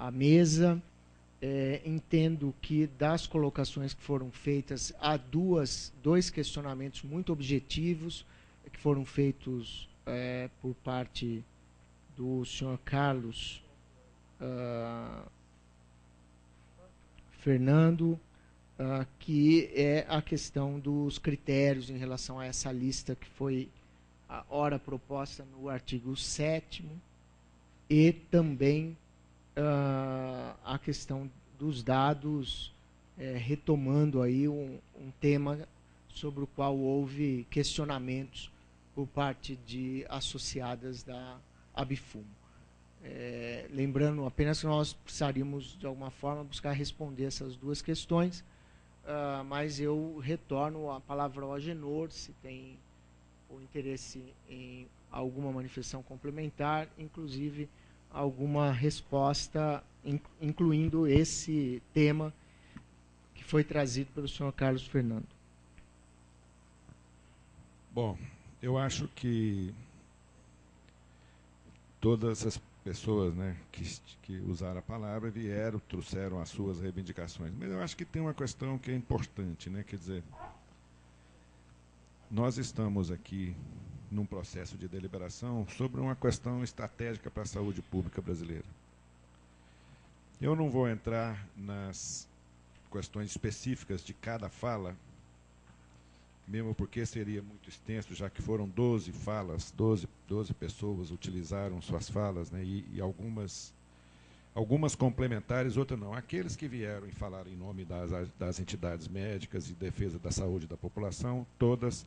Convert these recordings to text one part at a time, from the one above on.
à mesa. Entendo que das colocações que foram feitas, há dois questionamentos muito objetivos que foram feitos por parte do senhor Carlos Fernando, que é a questão dos critérios em relação a essa lista que foi a ora proposta no artigo 7º, e também a questão dos dados, retomando aí um tema sobre o qual houve questionamentos por parte de associadas da Abifumo. Lembrando apenas que nós precisaríamos, de alguma forma, buscar responder essas duas questões, mas eu retorno a palavra ao Agenor, se tem o interesse em alguma manifestação complementar, inclusive alguma resposta, incluindo esse tema que foi trazido pelo senhor Carlos Fernando. Bom, eu acho que todas as pessoas, né, que usaram a palavra vieram, trouxeram as suas reivindicações. Mas eu acho que tem uma questão que é importante, né? Quer dizer, nós estamos aqui num processo de deliberação sobre uma questão estratégica para a saúde pública brasileira. Eu não vou entrar nas questões específicas de cada fala, mesmo porque seria muito extenso, já que foram 12 falas, 12 pessoas utilizaram suas falas, né, e algumas complementares, outras não. Aqueles que vieram e falaram em nome das entidades médicas e defesa da saúde da população, todas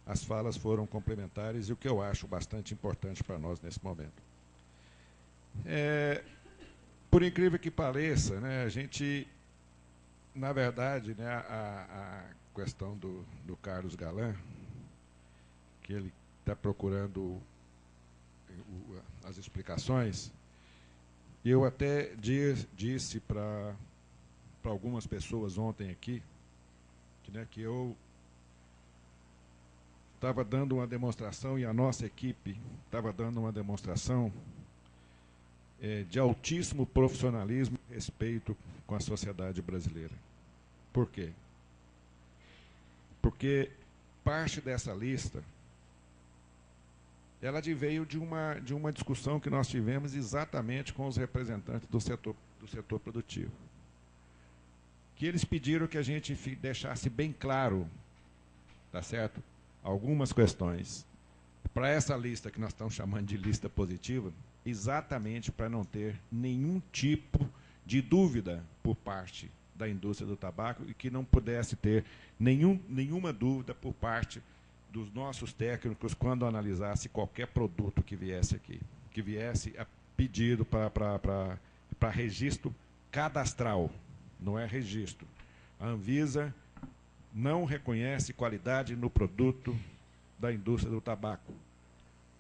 as falas foram complementares, e o que eu acho bastante importante para nós nesse momento. Por incrível que pareça, né, a gente, na verdade, né, a questão do Carlos Galan, que ele está procurando as explicações, eu até disse para algumas pessoas ontem aqui, que eu estava dando uma demonstração, e a nossa equipe estava dando uma demonstração de altíssimo profissionalismo e respeito com a sociedade brasileira. Por quê? Porque parte dessa lista ela veio de uma discussão que nós tivemos exatamente com os representantes do setor produtivo. Que eles pediram que a gente deixasse bem claro, tá certo? Algumas questões para essa lista que nós estamos chamando de lista positiva, exatamente para não ter nenhum tipo de dúvida por parte da indústria do tabaco e que não pudesse ter nenhuma dúvida por parte dos nossos técnicos quando analisasse qualquer produto que viesse aqui, que viesse a pedido para registro cadastral, não é registro. A Anvisa não reconhece qualidade no produto da indústria do tabaco.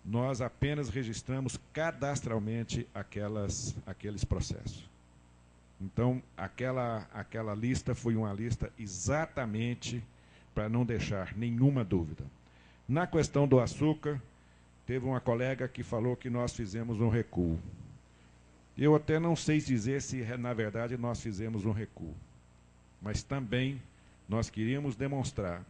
Nós apenas registramos cadastralmente aqueles processos. Então, aquela lista foi uma lista exatamente para não deixar nenhuma dúvida. Na questão do açúcar, teve uma colega que falou que nós fizemos um recuo. Eu até não sei dizer se, na verdade, nós fizemos um recuo. Mas também nós queríamos demonstrar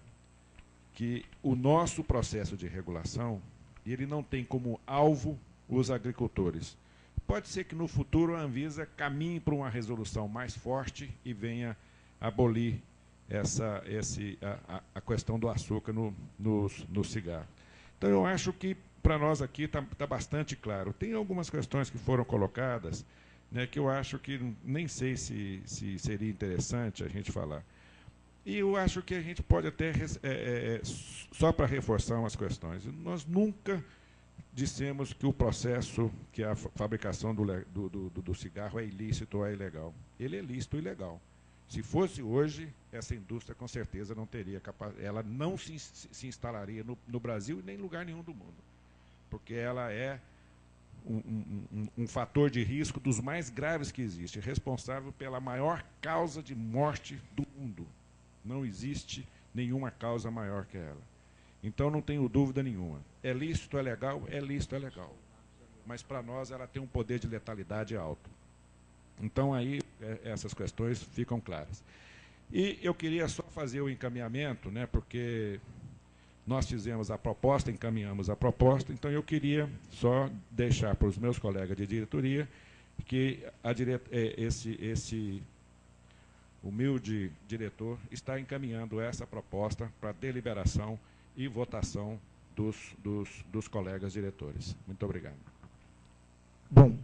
que o nosso processo de regulação, ele não tem como alvo os agricultores. Pode ser que no futuro a Anvisa caminhe para uma resolução mais forte e venha abolir a questão do açúcar no cigarro. Então, eu acho que para nós aqui está bastante claro. Tem algumas questões que foram colocadas, né, que eu acho que nem sei se seria interessante a gente falar. E eu acho que a gente pode até, só para reforçar umas questões, nós nunca dissemos que o processo, que a fabricação do cigarro é ilícito ou é ilegal. Ele é lícito e legal. Se fosse hoje, essa indústria com certeza não teria capacidade, ela não se instalaria no Brasil e nem em lugar nenhum do mundo, porque ela é um fator de risco dos mais graves que existe, responsável pela maior causa de morte do mundo. Não existe nenhuma causa maior que ela. Então, não tenho dúvida nenhuma. É lícito, é legal? É lícito, é legal. Mas, para nós, ela tem um poder de letalidade alto. Então, aí, essas questões ficam claras. E eu queria só fazer o encaminhamento, né, porque nós fizemos a proposta, encaminhamos a proposta, então eu queria só deixar para os meus colegas de diretoria que esse humilde diretor está encaminhando essa proposta para deliberação e votação dos colegas diretores. Muito obrigado. Bom,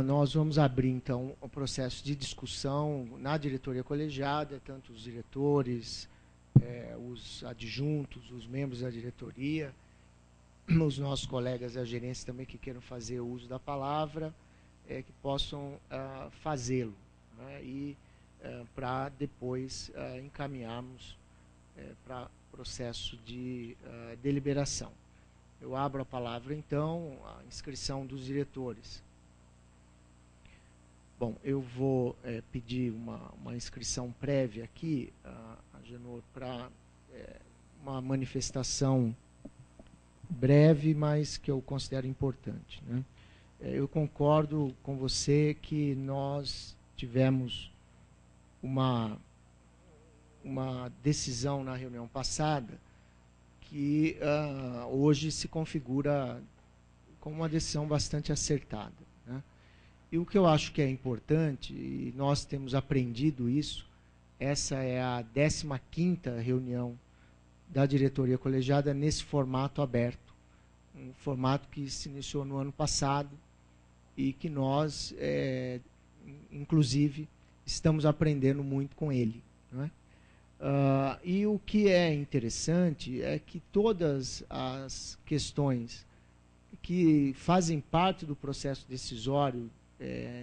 nós vamos abrir, então, o processo de discussão na diretoria colegiada, tanto os diretores, os adjuntos, os membros da diretoria, os nossos colegas da gerência também que queiram fazer uso da palavra, que possam fazê-lo, né, e para depois encaminharmos para processo de deliberação. Eu abro a palavra, então, a inscrição dos diretores. Bom, eu vou pedir uma inscrição prévia aqui, Agenor, para uma manifestação breve, mas que eu considero importante, né? Eu concordo com você que nós tivemos uma decisão na reunião passada que hoje se configura como uma decisão bastante acertada, né? E o que eu acho que é importante, e nós temos aprendido isso, essa é a 15ª reunião da diretoria colegiada nesse formato aberto, um formato que se iniciou no ano passado e que nós, inclusive, estamos aprendendo muito com ele, não é? E o que é interessante é que todas as questões que fazem parte do processo decisório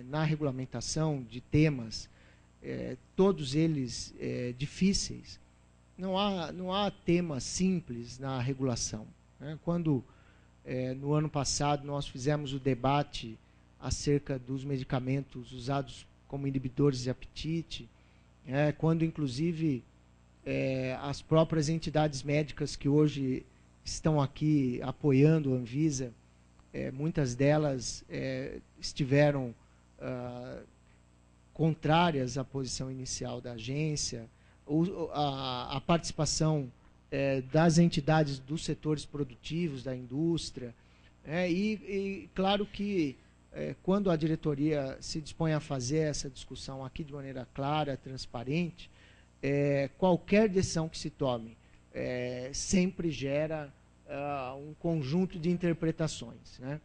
na regulamentação de temas, todos eles difíceis, não há tema simples na regulação, né? Quando, no ano passado, nós fizemos o debate acerca dos medicamentos usados como inibidores de apetite, quando, inclusive, as próprias entidades médicas que hoje estão aqui apoiando a Anvisa, muitas delas estiveram contrárias à posição inicial da agência, a participação das entidades dos setores produtivos, da indústria, e claro que quando a diretoria se dispõe a fazer essa discussão aqui de maneira clara, transparente, qualquer decisão que se tome sempre gera um conjunto de interpretações, né?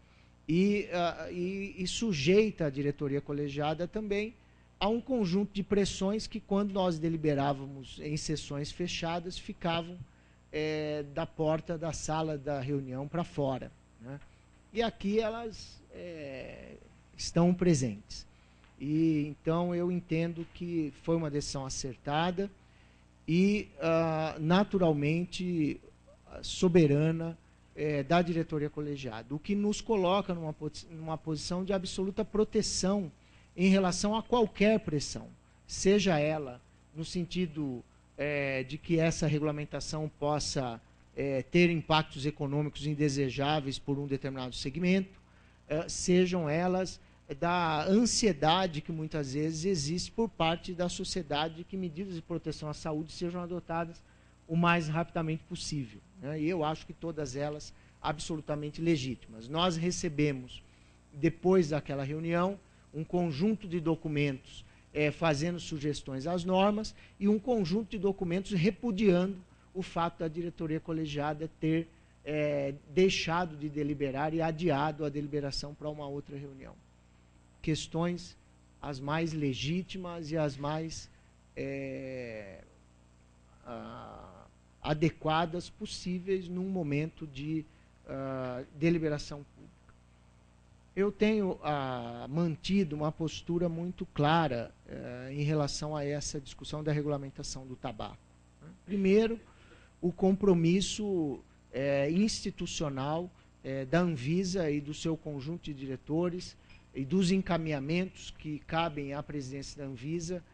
E sujeita a diretoria colegiada também a um conjunto de pressões que, quando nós deliberávamos em sessões fechadas, ficavam da porta da sala da reunião para fora, né? E aqui elas estão presentes. E então eu entendo que foi uma decisão acertada e naturalmente soberana da diretoria colegiada, o que nos coloca numa posição de absoluta proteção em relação a qualquer pressão, seja ela no sentido de que essa regulamentação possa ter impactos econômicos indesejáveis por um determinado segmento, sejam elas da ansiedade que muitas vezes existe por parte da sociedade de que medidas de proteção à saúde sejam adotadas o mais rapidamente possível, né? E eu acho que todas elas absolutamente legítimas. Nós recebemos, depois daquela reunião, um conjunto de documentos fazendo sugestões às normas e um conjunto de documentos repudiando o fato da diretoria colegiada ter deixado de deliberar e adiado a deliberação para uma outra reunião. Questões as mais legítimas e as mais adequadas possíveis num momento de deliberação pública. Eu tenho mantido uma postura muito clara em relação a essa discussão da regulamentação do tabaco, né? Primeiro, o compromisso institucional da Anvisa e do seu conjunto de diretores e dos encaminhamentos que cabem à presidência da Anvisa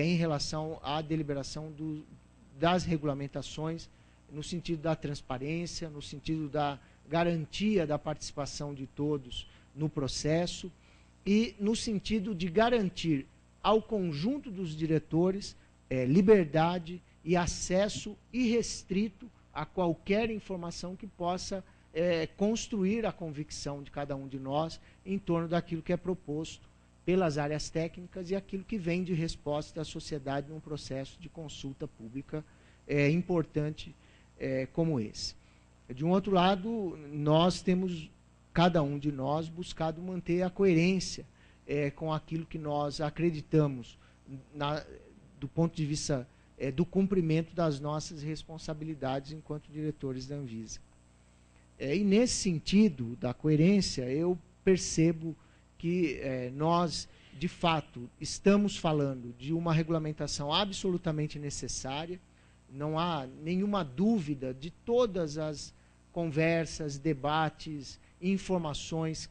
em relação à deliberação das regulamentações, no sentido da transparência, no sentido da garantia da participação de todos no processo e no sentido de garantir ao conjunto dos diretores liberdade e acesso irrestrito a qualquer informação que possa construir a convicção de cada um de nós em torno daquilo que é proposto pelas áreas técnicas e aquilo que vem de resposta da sociedade num processo de consulta pública importante como esse. De um outro lado, nós temos, cada um de nós, buscado manter a coerência com aquilo que nós acreditamos do ponto de vista do cumprimento das nossas responsabilidades enquanto diretores da Anvisa. E nesse sentido da coerência, eu percebo que nós, de fato, estamos falando de uma regulamentação absolutamente necessária. Não há nenhuma dúvida de todas as conversas, debates, informações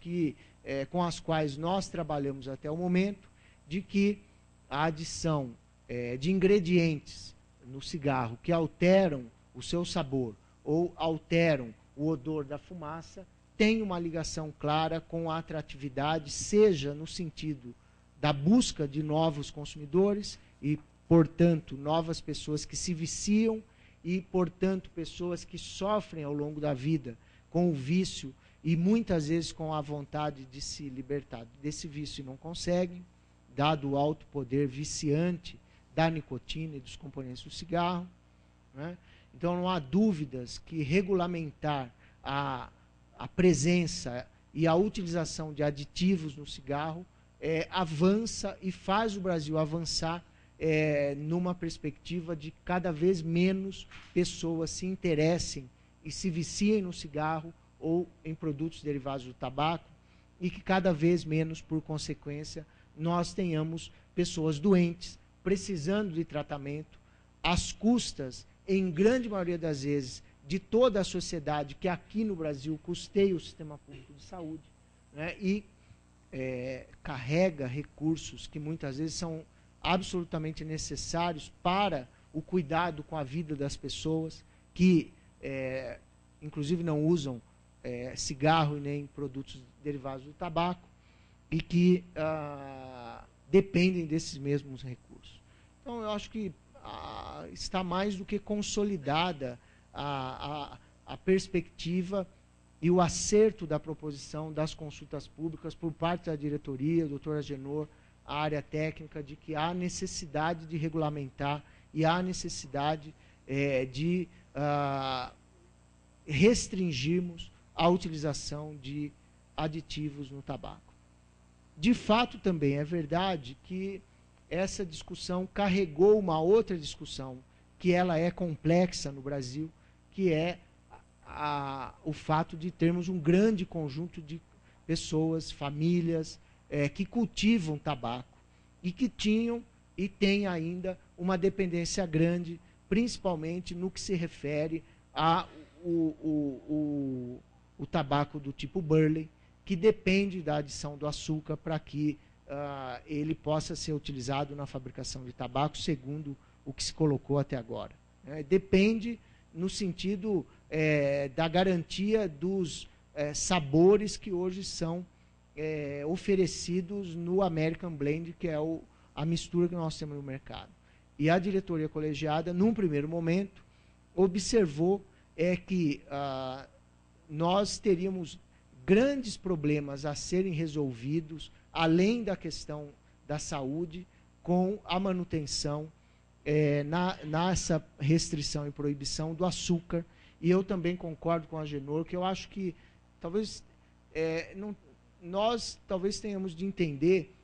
com as quais nós trabalhamos até o momento, de que a adição de ingredientes no cigarro que alteram o seu sabor ou alteram o odor da fumaça tem uma ligação clara com a atratividade, seja no sentido da busca de novos consumidores e, portanto, novas pessoas que se viciam e, portanto, pessoas que sofrem ao longo da vida com o vício e muitas vezes com a vontade de se libertar desse vício e não conseguem, dado o alto poder viciante da nicotina e dos componentes do cigarro, né? Então não há dúvidas que regulamentar a presença e a utilização de aditivos no cigarro avança e faz o Brasil avançar numa perspectiva de cada vez menos pessoas se interessem e se viciem no cigarro ou em produtos derivados do tabaco, e que cada vez menos, por consequência, nós tenhamos pessoas doentes, precisando de tratamento, às custas, em grande maioria das vezes, de toda a sociedade que aqui no Brasil custeia o sistema público de saúde, né, e carrega recursos que muitas vezes são absolutamente necessários para o cuidado com a vida das pessoas, que inclusive não usam cigarro e nem produtos derivados do tabaco, e que dependem desses mesmos recursos. Então, eu acho que está mais do que consolidada a perspectiva e o acerto da proposição das consultas públicas por parte da diretoria, do Dr. Agenor, a área técnica, de que há necessidade de regulamentar e há necessidade de restringirmos a utilização de aditivos no tabaco. De fato, também é verdade que essa discussão carregou uma outra discussão, que ela é complexa no Brasil, que é o fato de termos um grande conjunto de pessoas, famílias, que cultivam tabaco e que tinham e têm ainda uma dependência grande, principalmente no que se refere o tabaco do tipo Burley, que depende da adição do açúcar para que ele possa ser utilizado na fabricação de tabaco, segundo o que se colocou até agora. Depende no sentido da garantia dos sabores que hoje são oferecidos no American Blend, que é a mistura que nós temos no mercado. E a diretoria colegiada, num primeiro momento, observou que nós teríamos grandes problemas a serem resolvidos, além da questão da saúde, com a manutenção nessa restrição e proibição do açúcar. E eu também concordo com a Agenor, que eu acho que talvez nós talvez tenhamos de entender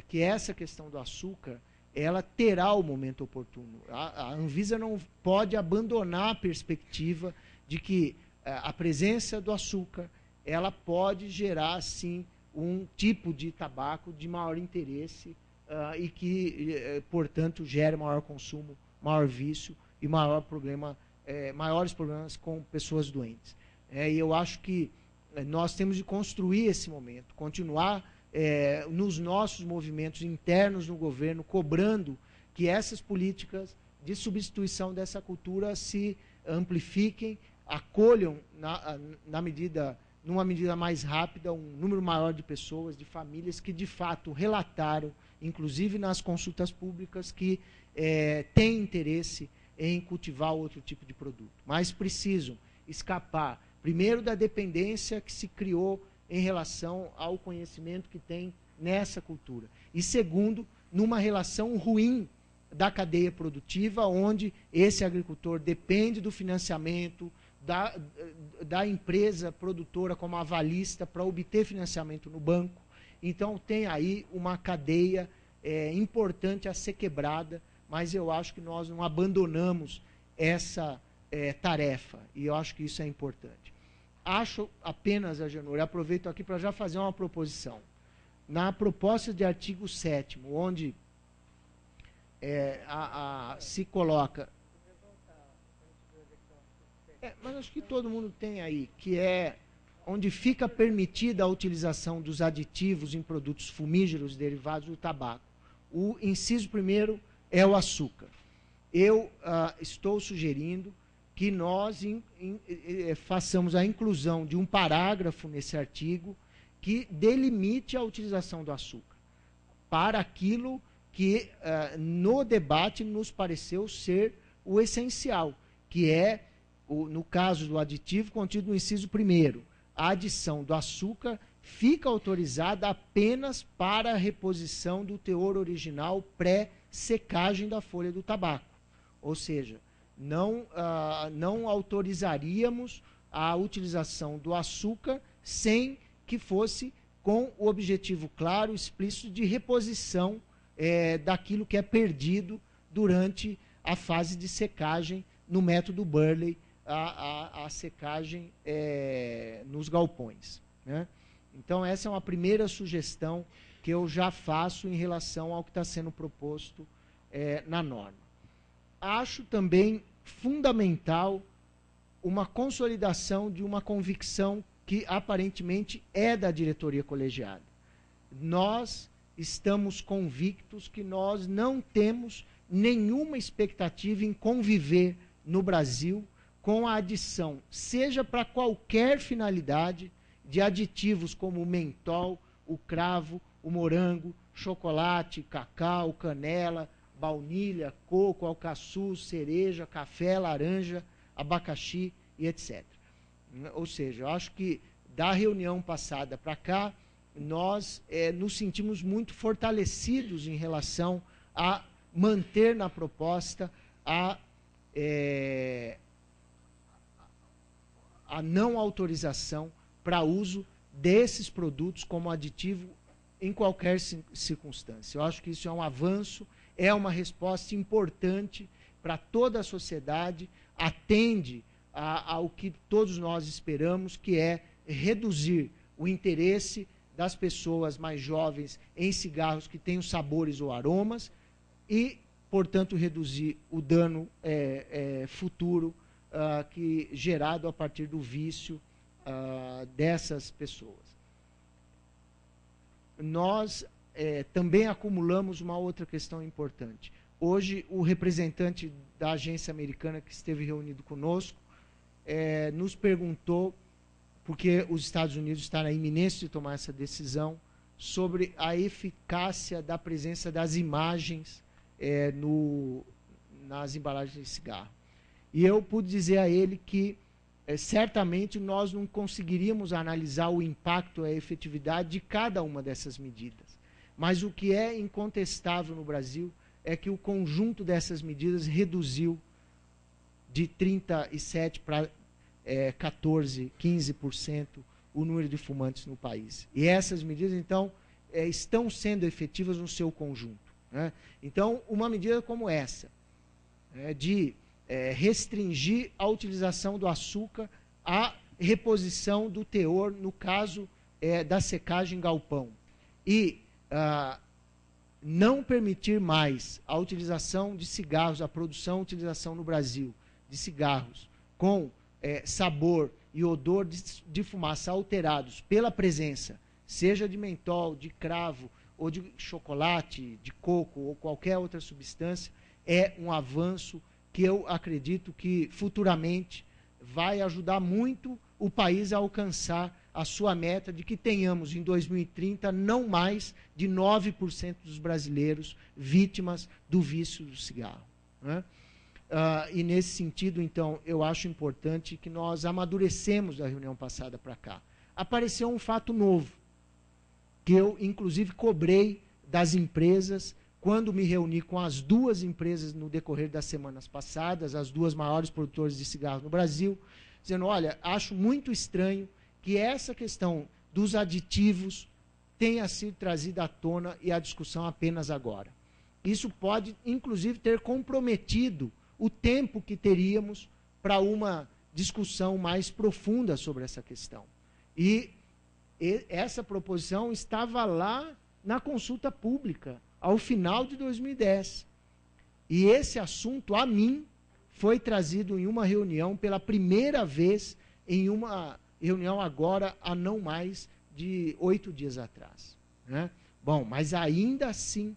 que essa questão do açúcar, ela terá o momento oportuno. A Anvisa não pode abandonar a perspectiva de que a presença do açúcar, ela pode gerar, sim, um tipo de tabaco de maior interesse e que, portanto, gere maior consumo, maior vício e maiores problemas com pessoas doentes. E eu acho que nós temos de construir esse momento, continuar nos nossos movimentos internos no governo, cobrando que essas políticas de substituição dessa cultura se amplifiquem, acolham na medida numa medida mais rápida, um número maior de pessoas, de famílias que de fato relataram, inclusive nas consultas públicas, que têm interesse em cultivar outro tipo de produto. Mas precisam escapar, primeiro, da dependência que se criou em relação ao conhecimento que tem nessa cultura. E segundo, numa relação ruim da cadeia produtiva, onde esse agricultor depende do financiamento da empresa produtora como avalista para obter financiamento no banco. Então tem aí uma cadeia importante a ser quebrada, mas eu acho que nós não abandonamos essa tarefa, e eu acho que isso é importante. Acho apenas, Agenor, aproveito aqui para já fazer uma proposição. Na proposta de artigo 7º, onde se coloca... mas acho que todo mundo tem aí, que é onde fica permitida a utilização dos aditivos em produtos fumígeros derivados do tabaco. O inciso 1º é o açúcar. Eu estou sugerindo que nós façamos a inclusão de um parágrafo nesse artigo que delimite a utilização do açúcar para aquilo que no debate nos pareceu ser o essencial, que é, no caso do aditivo contido no inciso 1º, a adição do açúcar fica autorizada apenas para a reposição do teor original pré-secagem da folha do tabaco. Ou seja, não autorizaríamos a utilização do açúcar sem que fosse com o objetivo claro, explícito, de reposição daquilo que é perdido durante a fase de secagem no método Burley, a secagem nos galpões, né? Então, essa é uma primeira sugestão que eu já faço em relação ao que está sendo proposto na norma. Acho também fundamental uma consolidação de uma convicção que aparentemente é da diretoria colegiada. Nós estamos convictos que nós não temos nenhuma expectativa em conviver no Brasil com a adição, seja para qualquer finalidade, de aditivos como o mentol, o cravo, o morango, chocolate, cacau, canela, baunilha, coco, alcaçuz, cereja, café, laranja, abacaxi e etc. Ou seja, eu acho que da reunião passada para cá, nós nos sentimos muito fortalecidos em relação a manter na proposta a não autorização para uso desses produtos como aditivo em qualquer circunstância. Eu acho que isso é um avanço, é uma resposta importante para toda a sociedade, atende ao que todos nós esperamos, que é reduzir o interesse das pessoas mais jovens em cigarros que tenham sabores ou aromas e, portanto, reduzir o dano futuro gerado a partir do vício dessas pessoas. Nós também acumulamos uma outra questão importante. Hoje, o representante da agência americana que esteve reunido conosco nos perguntou, porque os Estados Unidos estão na iminência de tomar essa decisão, sobre a eficácia da presença das imagens nas embalagens de cigarro. E eu pude dizer a ele que certamente nós não conseguiríamos analisar o impacto, a efetividade de cada uma dessas medidas. Mas o que é incontestável no Brasil é que o conjunto dessas medidas reduziu de 37% para 14%, 15% o número de fumantes no país. E essas medidas, então, estão sendo efetivas no seu conjunto, né? Então, uma medida como essa, de restringir a utilização do açúcar à reposição do teor, no caso da secagem galpão, e não permitir mais a utilização de cigarros, a produção e utilização no Brasil de cigarros com sabor e odor de fumaça alterados pela presença, seja de mentol, de cravo, ou de chocolate, de coco, ou qualquer outra substância, é um avanço que eu acredito que futuramente vai ajudar muito o país a alcançar a sua meta de que tenhamos em 2030 não mais de 9% dos brasileiros vítimas do vício do cigarro, né? E nesse sentido, então, eu acho importante que nós amadurecemos da reunião passada para cá. Apareceu um fato novo, que eu, inclusive, cobrei das empresas, quando me reuni com as duas empresas no decorrer das semanas passadas, as duas maiores produtoras de cigarros no Brasil, dizendo, olha, acho muito estranho que essa questão dos aditivos tenha sido trazida à tona e à discussão apenas agora. Isso pode, inclusive, ter comprometido o tempo que teríamos para uma discussão mais profunda sobre essa questão. E essa proposição estava lá na consulta pública, ao final de 2010. E esse assunto, a mim, foi trazido em uma reunião pela primeira vez, em uma reunião agora, há não mais de 8 dias atrás, né? Bom, mas ainda assim,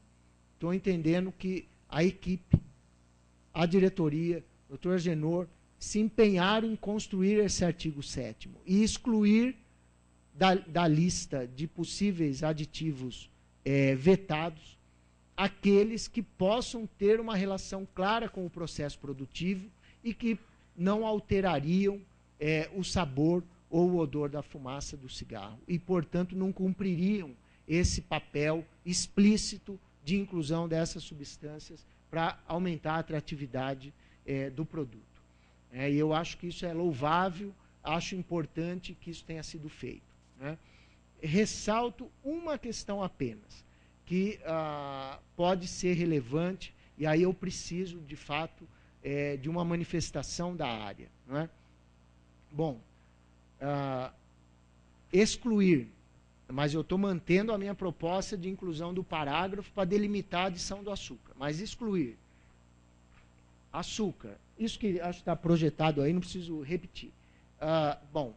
estou entendendo que a equipe, a diretoria, o doutor Agenor, se empenharam em construir esse artigo 7º e excluir da lista de possíveis aditivos vetados aqueles que possam ter uma relação clara com o processo produtivo e que não alterariam o sabor ou o odor da fumaça do cigarro e, portanto, não cumpririam esse papel explícito de inclusão dessas substâncias para aumentar a atratividade do produto. E eu acho que isso é louvável, acho importante que isso tenha sido feito, né? Ressalto uma questão apenas, que pode ser relevante, e aí eu preciso, de fato, de uma manifestação da área, não é? Bom, excluir, mas eu estou mantendo a minha proposta de inclusão do parágrafo para delimitar a adição do açúcar, mas excluir açúcar, isso que acho que está projetado aí, não preciso repetir. Bom,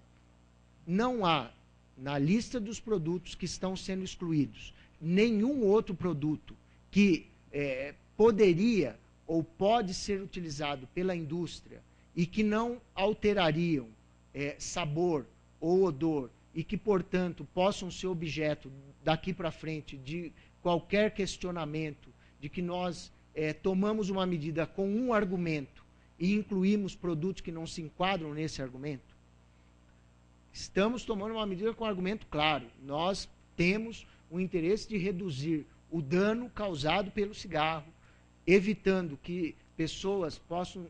não há na lista dos produtos que estão sendo excluídos nenhum outro produto que poderia ou pode ser utilizado pela indústria e que não alterariam sabor ou odor e que, portanto, possam ser objeto daqui para frente de qualquer questionamento de que nós tomamos uma medida com um argumento e incluímos produtos que não se enquadram nesse argumento. Estamos tomando uma medida com um argumento claro. Nós temos o interesse de reduzir o dano causado pelo cigarro, evitando que pessoas possam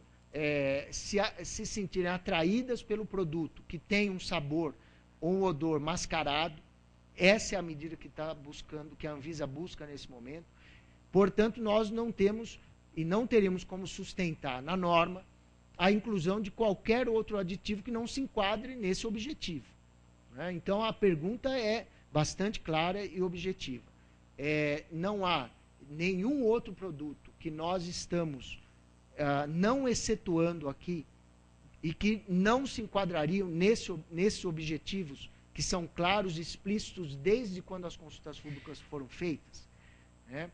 se sentirem atraídas pelo produto que tem um sabor ou um odor mascarado. Essa é a medida que está buscando, que a Anvisa busca nesse momento. Portanto, nós não temos e não teremos como sustentar na norma a inclusão de qualquer outro aditivo que não se enquadre nesse objetivo, né? Então, a pergunta é bastante clara e objetiva. Não há nenhum outro produto que nós estamos não excetuando aqui e que não se enquadrariam nesses objetivos que são claros e explícitos desde quando as consultas públicas foram feitas, né?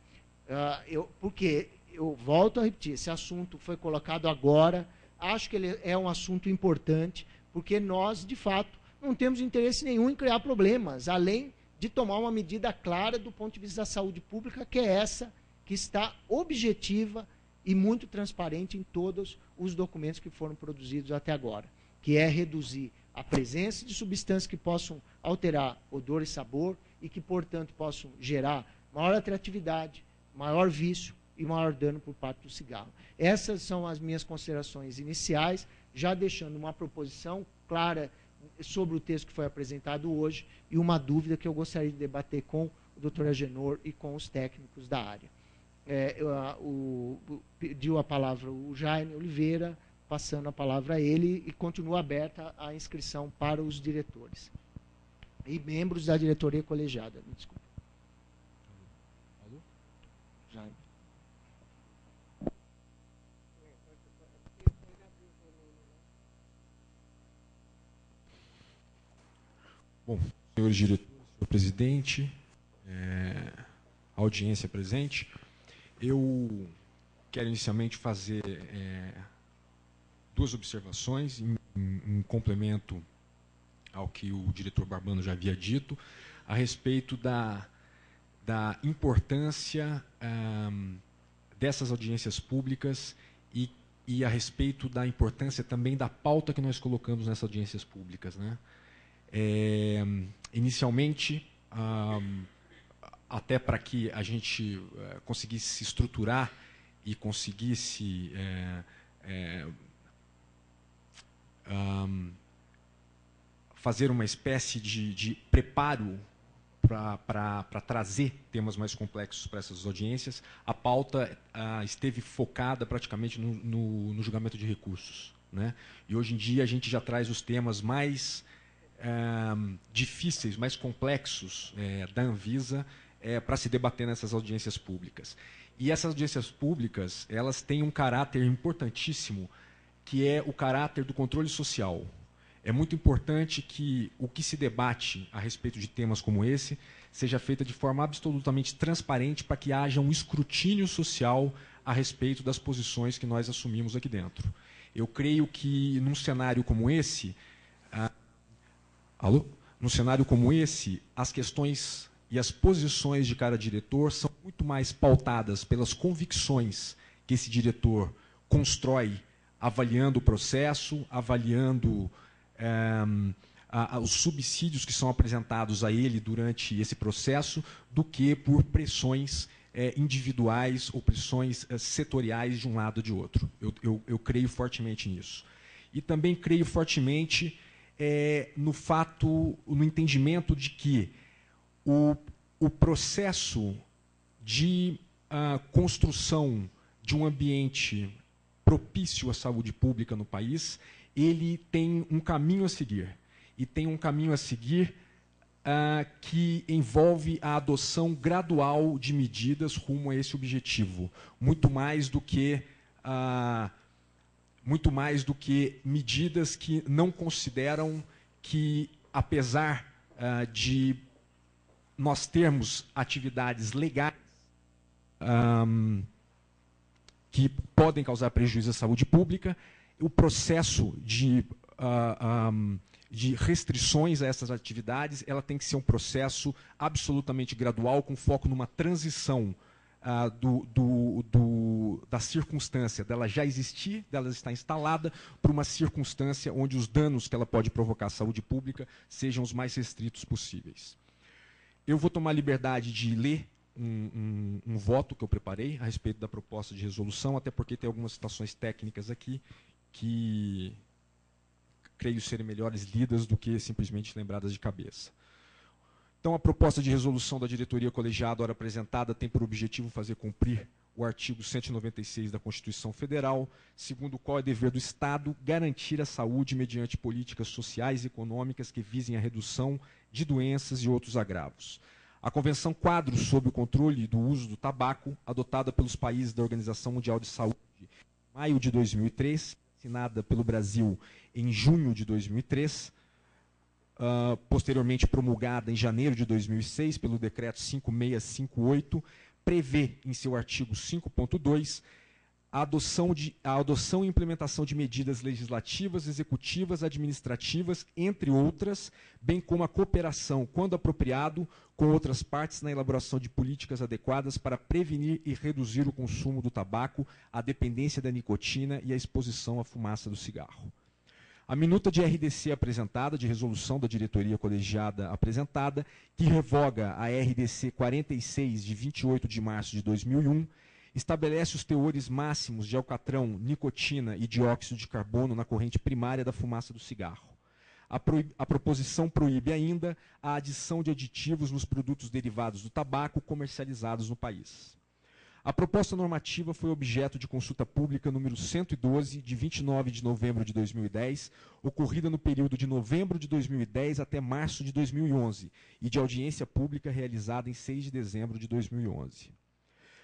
Porque, eu volto a repetir, esse assunto foi colocado agora, acho que ele é um assunto importante, porque nós, de fato, não temos interesse nenhum em criar problemas, além de tomar uma medida clara do ponto de vista da saúde pública, que é essa que está objetiva e muito transparente em todos os documentos que foram produzidos até agora, que é reduzir a presença de substâncias que possam alterar odor e sabor e que, portanto, possam gerar maior atratividade, maior vício e maior dano por parte do cigarro. Essas são as minhas considerações iniciais, já deixando uma proposição clara sobre o texto que foi apresentado hoje e uma dúvida que eu gostaria de debater com o doutor Agenor e com os técnicos da área. Pediu a palavra o Jaime Oliveira, passando a palavra a ele, e continua aberta a inscrição para os diretores e membros da diretoria colegiada. Me desculpa. Jaime. Bom, senhores diretores, senhor presidente, audiência presente, eu quero inicialmente fazer duas observações em complemento ao que o diretor Barbano já havia dito, a respeito da importância dessas audiências públicas e a respeito da importância também da pauta que nós colocamos nessas audiências públicas, né? Inicialmente, até para que a gente conseguisse se estruturar e conseguisse fazer uma espécie de preparo para trazer temas mais complexos para essas audiências, a pauta esteve focada praticamente no julgamento de recursos, né? E hoje em dia a gente já traz os temas mais difíceis, mais complexos da Anvisa para se debater nessas audiências públicas. E essas audiências públicas, elas têm um caráter importantíssimo, que é o caráter do controle social. É muito importante que o que se debate a respeito de temas como esse seja feito de forma absolutamente transparente para que haja um escrutínio social a respeito das posições que nós assumimos aqui dentro. Eu creio que num cenário como esse, num cenário como esse, as questões e as posições de cada diretor são muito mais pautadas pelas convicções que esse diretor constrói, avaliando o processo, avaliando os subsídios que são apresentados a ele durante esse processo, do que por pressões individuais ou pressões setoriais de um lado ou de outro. Eu creio fortemente nisso. E também creio fortemente no entendimento de que o processo de construção de um ambiente propício à saúde pública no país, ele tem um caminho a seguir. E tem um caminho a seguir que envolve a adoção gradual de medidas rumo a esse objetivo. Muito mais do que medidas que não consideram que, apesar de nós termos atividades legais que podem causar prejuízo à saúde pública, o processo de restrições a essas atividades, ela tem que ser um processo absolutamente gradual, com foco numa transição da circunstância dela já existir, dela estar instalada, para uma circunstância onde os danos que ela pode provocar à saúde pública sejam os mais restritos possíveis. Eu vou tomar a liberdade de ler um voto que eu preparei a respeito da proposta de resolução, até porque tem algumas situações técnicas aqui que creio serem melhores lidas do que simplesmente lembradas de cabeça. Então, a proposta de resolução da diretoria colegiada, ora apresentada, tem por objetivo fazer cumprir o artigo 196 da Constituição Federal, segundo o qual é dever do Estado garantir a saúde mediante políticas sociais e econômicas que visem a redução de doenças e outros agravos. A Convenção Quadro sobre o Controle do Uso do Tabaco, adotada pelos países da Organização Mundial de Saúde em maio de 2003, assinada pelo Brasil em junho de 2003, posteriormente promulgada em janeiro de 2006 pelo Decreto 5658, prevê em seu artigo 5.2 a adoção e implementação de medidas legislativas, executivas, administrativas, entre outras, bem como a cooperação, quando apropriado, com outras partes na elaboração de políticas adequadas para prevenir e reduzir o consumo do tabaco, a dependência da nicotina e a exposição à fumaça do cigarro. A minuta de RDC apresentada, de resolução da diretoria colegiada apresentada, que revoga a RDC 46, de 28 de março de 2001, estabelece os teores máximos de alcatrão, nicotina e dióxido de carbono na corrente primária da fumaça do cigarro. A proposição proíbe ainda a adição de aditivos nos produtos derivados do tabaco comercializados no país. A proposta normativa foi objeto de consulta pública número 112, de 29 de novembro de 2010, ocorrida no período de novembro de 2010 até março de 2011, e de audiência pública realizada em 6 de dezembro de 2011.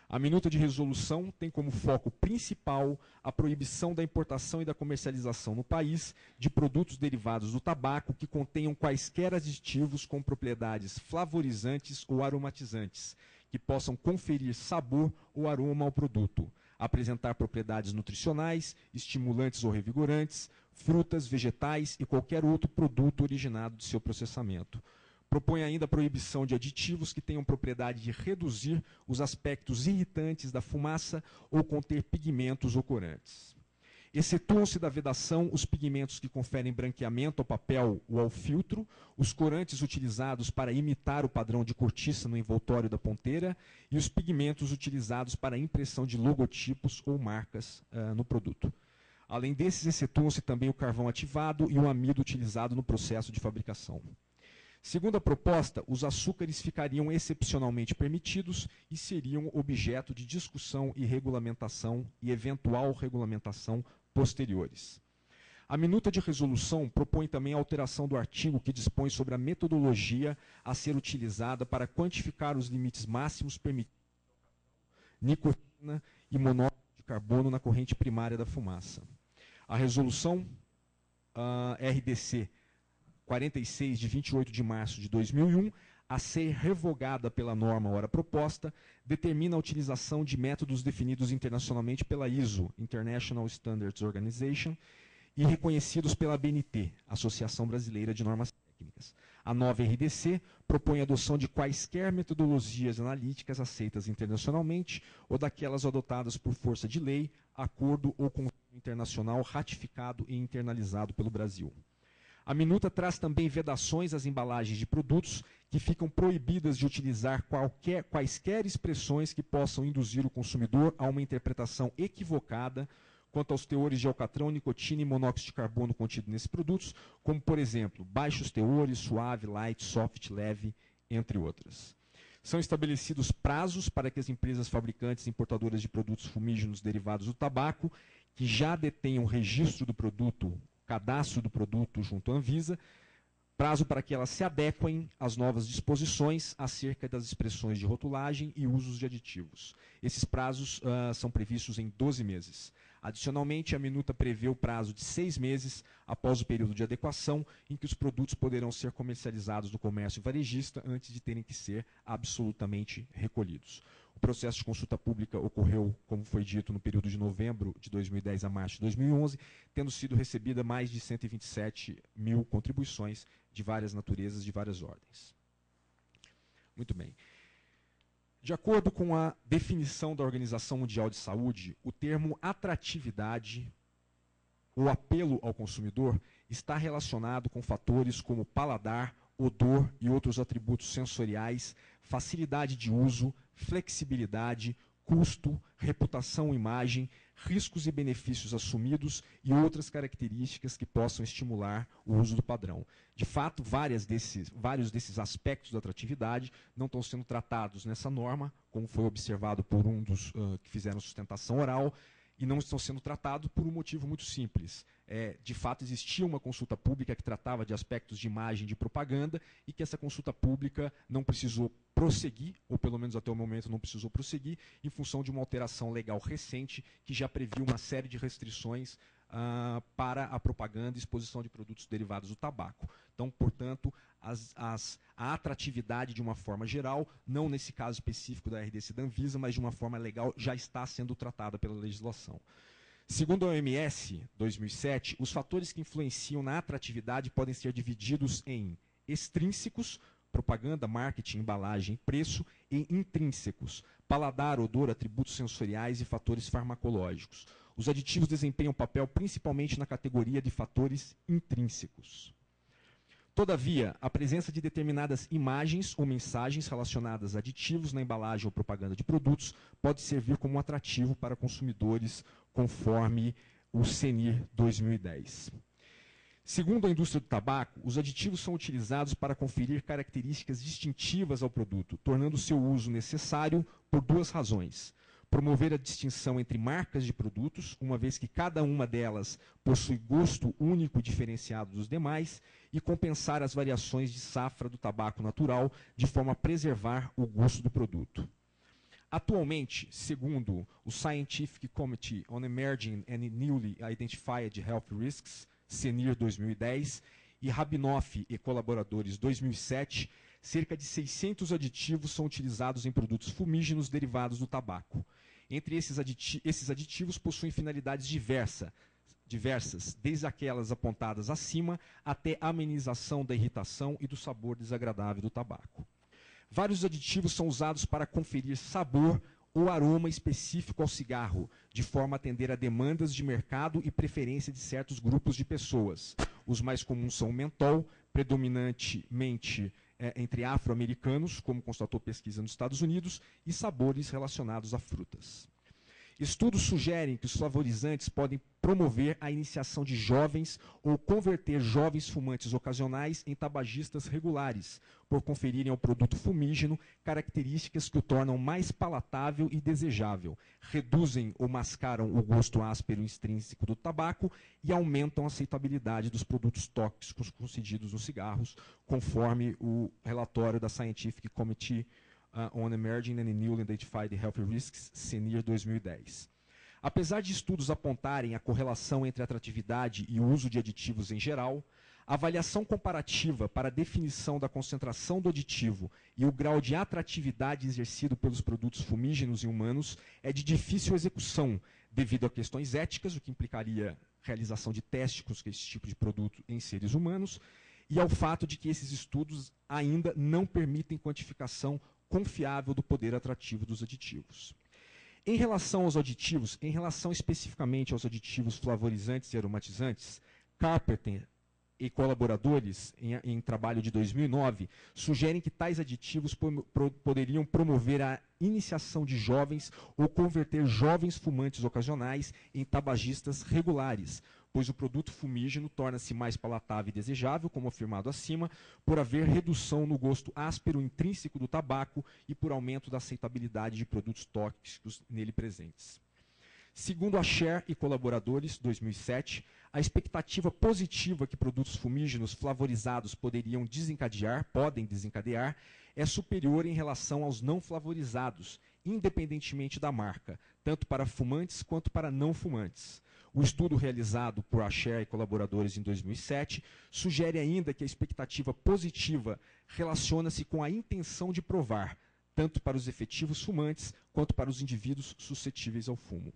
A minuta de resolução tem como foco principal a proibição da importação e da comercialização no país de produtos derivados do tabaco que contenham quaisquer aditivos com propriedades flavorizantes ou aromatizantes, que possam conferir sabor ou aroma ao produto, apresentar propriedades nutricionais, estimulantes ou revigorantes, frutas, vegetais e qualquer outro produto originado de seu processamento. Propõe ainda a proibição de aditivos que tenham propriedade de reduzir os aspectos irritantes da fumaça ou conter pigmentos ou corantes. Excetuam-se da vedação os pigmentos que conferem branqueamento ao papel ou ao filtro, os corantes utilizados para imitar o padrão de cortiça no envoltório da ponteira e os pigmentos utilizados para a impressão de logotipos ou marcas no produto. Além desses, excetuam-se também o carvão ativado e o amido utilizado no processo de fabricação. Segundo a proposta, os açúcares ficariam excepcionalmente permitidos e seriam objeto de discussão e regulamentação e eventual regulamentação posteriores. A minuta de resolução propõe também a alteração do artigo que dispõe sobre a metodologia a ser utilizada para quantificar os limites máximos permitidos de nicotina e monóxido de carbono na corrente primária da fumaça. A resolução RDC 46, de 28 de março de 2001, a ser revogada pela norma ora proposta, determina a utilização de métodos definidos internacionalmente pela ISO, International Standards Organization, e reconhecidos pela ABNT, Associação Brasileira de Normas Técnicas. A nova RDC propõe a adoção de quaisquer metodologias analíticas aceitas internacionalmente ou daquelas adotadas por força de lei, acordo ou convênio internacional ratificado e internalizado pelo Brasil. A minuta traz também vedações às embalagens de produtos que ficam proibidas de utilizar quaisquer expressões que possam induzir o consumidor a uma interpretação equivocada quanto aos teores de alcatrão, nicotina e monóxido de carbono contidos nesses produtos, como, por exemplo, baixos teores, suave, light, soft, leve, entre outras. São estabelecidos prazos para que as empresas fabricantes e importadoras de produtos fumígenos derivados do tabaco, que já detenham registro do produto, cadastro do produto junto à Anvisa, prazo para que elas se adequem às novas disposições acerca das expressões de rotulagem e usos de aditivos. Esses prazos são previstos em 12 meses. Adicionalmente, a minuta prevê o prazo de 6 meses após o período de adequação em que os produtos poderão ser comercializados no comércio varejista antes de terem que ser absolutamente recolhidos. O processo de consulta pública ocorreu, como foi dito, no período de novembro de 2010 a março de 2011, tendo sido recebida mais de 127 mil contribuições de várias naturezas, de várias ordens. Muito bem. De acordo com a definição da Organização Mundial de Saúde, o termo atratividade ou apelo ao consumidor está relacionado com fatores como paladar, odor e outros atributos sensoriais, facilidade de uso, flexibilidade, custo, reputação, imagem, riscos e benefícios assumidos e outras características que possam estimular o uso do padrão. De fato, vários desses aspectos da atratividade não estão sendo tratados nessa norma, como foi observado por um dos que fizeram sustentação oral, e não estão sendo tratados por um motivo muito simples. De fato, existia uma consulta pública que tratava de aspectos de imagem de propaganda e que essa consulta pública não precisou prosseguir, ou pelo menos até o momento não precisou prosseguir, em função de uma alteração legal recente que já previa uma série de restrições para a propaganda e exposição de produtos derivados do tabaco. Então, portanto, a atratividade de uma forma geral, não nesse caso específico da RDC da Anvisa, mas de uma forma legal, já está sendo tratada pela legislação. Segundo a OMS, 2007, os fatores que influenciam na atratividade podem ser divididos em extrínsecos, propaganda, marketing, embalagem, preço, e intrínsecos, paladar, odor, atributos sensoriais e fatores farmacológicos. Os aditivos desempenham papel principalmente na categoria de fatores intrínsecos. Todavia, a presença de determinadas imagens ou mensagens relacionadas a aditivos na embalagem ou propaganda de produtos pode servir como atrativo para consumidores, conforme o CENIR 2010. Segundo a indústria do tabaco, os aditivos são utilizados para conferir características distintivas ao produto, tornando seu uso necessário por duas razões: promover a distinção entre marcas de produtos, uma vez que cada uma delas possui gosto único e diferenciado dos demais, e compensar as variações de safra do tabaco natural, de forma a preservar o gosto do produto. Atualmente, segundo o Scientific Committee on Emerging and Newly Identified Health Risks, CENIR 2010, e Rabinoff e colaboradores 2007, cerca de 600 aditivos são utilizados em produtos fumígenos derivados do tabaco. Entre esses aditivos possuem finalidades diversas, desde aquelas apontadas acima até a amenização da irritação e do sabor desagradável do tabaco. Vários aditivos são usados para conferir sabor ou aroma específico ao cigarro, de forma a atender a demandas de mercado e preferência de certos grupos de pessoas. Os mais comuns são o mentol, predominantemente entre afro-americanos, como constatou pesquisa nos Estados Unidos, e sabores relacionados a frutas. Estudos sugerem que os flavorizantes podem promover a iniciação de jovens ou converter jovens fumantes ocasionais em tabagistas regulares, por conferirem ao produto fumígeno características que o tornam mais palatável e desejável, reduzem ou mascaram o gosto áspero intrínseco do tabaco e aumentam a aceitabilidade dos produtos tóxicos concedidos nos cigarros, conforme o relatório da Scientific Committee on Emerging and Newly Identified Health Risks, CENIR 2010. Apesar de estudos apontarem a correlação entre a atratividade e o uso de aditivos em geral, a avaliação comparativa para a definição da concentração do aditivo e o grau de atratividade exercido pelos produtos fumígenos em humanos é de difícil execução, devido a questões éticas, o que implicaria realização de testes com esse tipo de produto em seres humanos, e ao fato de que esses estudos ainda não permitem quantificação confiável do poder atrativo dos aditivos. Em relação aos aditivos, em relação especificamente aos aditivos flavorizantes e aromatizantes, Carpenter e colaboradores, em trabalho de 2009, sugerem que tais aditivos poderiam promover a iniciação de jovens ou converter jovens fumantes ocasionais em tabagistas regulares, pois o produto fumígeno torna-se mais palatável e desejável, como afirmado acima, por haver redução no gosto áspero intrínseco do tabaco e por aumento da aceitabilidade de produtos tóxicos nele presentes. Segundo a Scher e colaboradores, 2007, a expectativa positiva que produtos fumígenos flavorizados podem desencadear, é superior em relação aos não flavorizados, independentemente da marca, tanto para fumantes quanto para não fumantes. O estudo realizado por Asher e colaboradores em 2007 sugere ainda que a expectativa positiva relaciona-se com a intenção de provar, tanto para os efetivos fumantes quanto para os indivíduos suscetíveis ao fumo.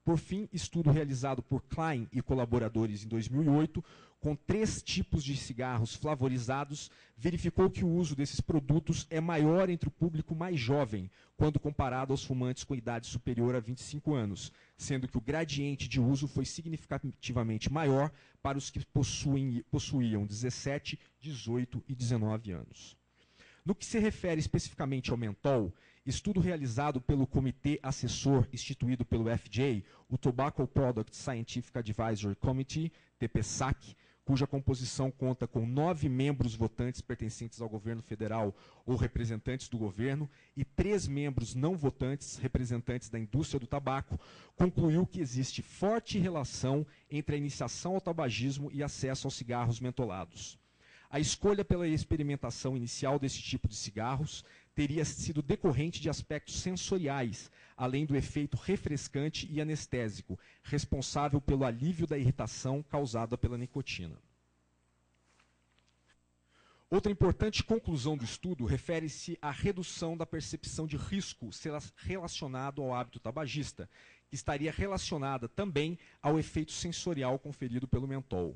Por fim, estudo realizado por Klein e colaboradores em 2008, com 3 tipos de cigarros flavorizados, verificou que o uso desses produtos é maior entre o público mais jovem, quando comparado aos fumantes com idade superior a 25 anos, sendo que o gradiente de uso foi significativamente maior para os que possuíam 17, 18 e 19 anos. No que se refere especificamente ao mentol, estudo realizado pelo Comitê Assessor instituído pelo FDA, o Tobacco Product Scientific Advisory Committee, TPSAC, cuja composição conta com 9 membros votantes pertencentes ao governo federal ou representantes do governo e 3 membros não votantes representantes da indústria do tabaco, concluiu que existe forte relação entre a iniciação ao tabagismo e acesso aos cigarros mentolados. A escolha pela experimentação inicial desse tipo de cigarros teria sido decorrente de aspectos sensoriais, além do efeito refrescante e anestésico, responsável pelo alívio da irritação causada pela nicotina. Outra importante conclusão do estudo refere-se à redução da percepção de risco relacionado ao hábito tabagista, que estaria relacionada também ao efeito sensorial conferido pelo mentol.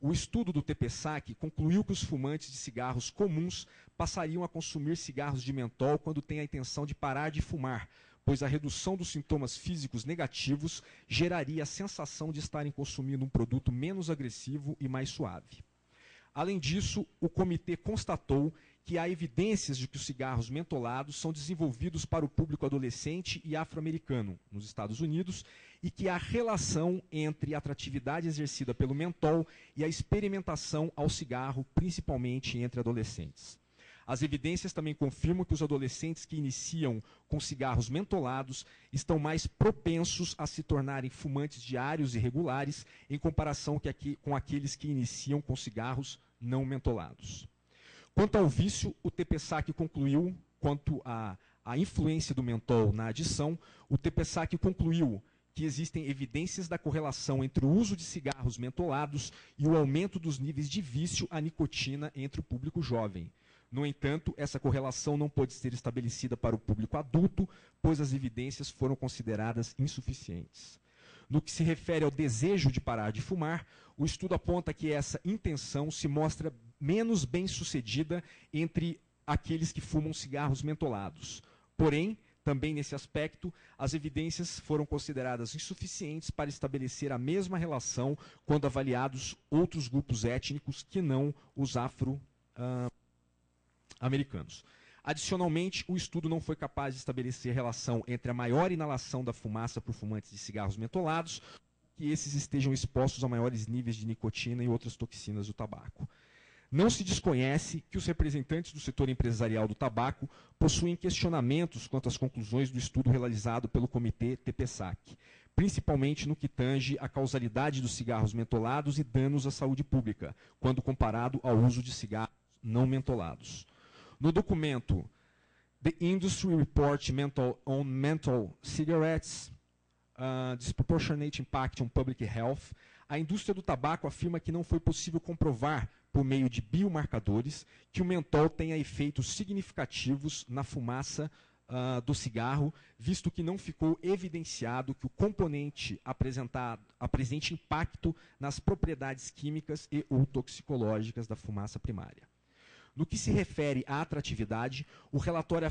O estudo do TPSAC concluiu que os fumantes de cigarros comuns passariam a consumir cigarros de mentol quando têm a intenção de parar de fumar, pois a redução dos sintomas físicos negativos geraria a sensação de estarem consumindo um produto menos agressivo e mais suave. Além disso, o comitê constatou que há evidências de que os cigarros mentolados são desenvolvidos para o público adolescente e afro-americano nos Estados Unidos e que há relação entre a atratividade exercida pelo mentol e a experimentação ao cigarro, principalmente entre adolescentes. As evidências também confirmam que os adolescentes que iniciam com cigarros mentolados estão mais propensos a se tornarem fumantes diários e regulares em comparação com aqueles que iniciam com cigarros não mentolados. Quanto ao vício, o TPSAC concluiu, quanto à influência do mentol na adição, o TPSAC concluiu que existem evidências da correlação entre o uso de cigarros mentolados e o aumento dos níveis de vício à nicotina entre o público jovem. No entanto, essa correlação não pode ser estabelecida para o público adulto, pois as evidências foram consideradas insuficientes. No que se refere ao desejo de parar de fumar, o estudo aponta que essa intenção se mostra menos bem-sucedida entre aqueles que fumam cigarros mentolados. Porém, também nesse aspecto, as evidências foram consideradas insuficientes para estabelecer a mesma relação quando avaliados outros grupos étnicos que não os afro-americanos. Adicionalmente, o estudo não foi capaz de estabelecer relação entre a maior inalação da fumaça por fumantes de cigarros mentolados e esses estejam expostos a maiores níveis de nicotina e outras toxinas do tabaco. Não se desconhece que os representantes do setor empresarial do tabaco possuem questionamentos quanto às conclusões do estudo realizado pelo Comitê TPSAC, principalmente no que tange à causalidade dos cigarros mentolados e danos à saúde pública, quando comparado ao uso de cigarros não mentolados. No documento The Industry Report on Menthol Cigarettes, Disproportionate Impact on Public Health, a indústria do tabaco afirma que não foi possível comprovar, por meio de biomarcadores, que o mentol tenha efeitos significativos na fumaça do cigarro, visto que não ficou evidenciado que o componente apresente impacto nas propriedades químicas e ou toxicológicas da fumaça primária. No que se refere à atratividade, o relatório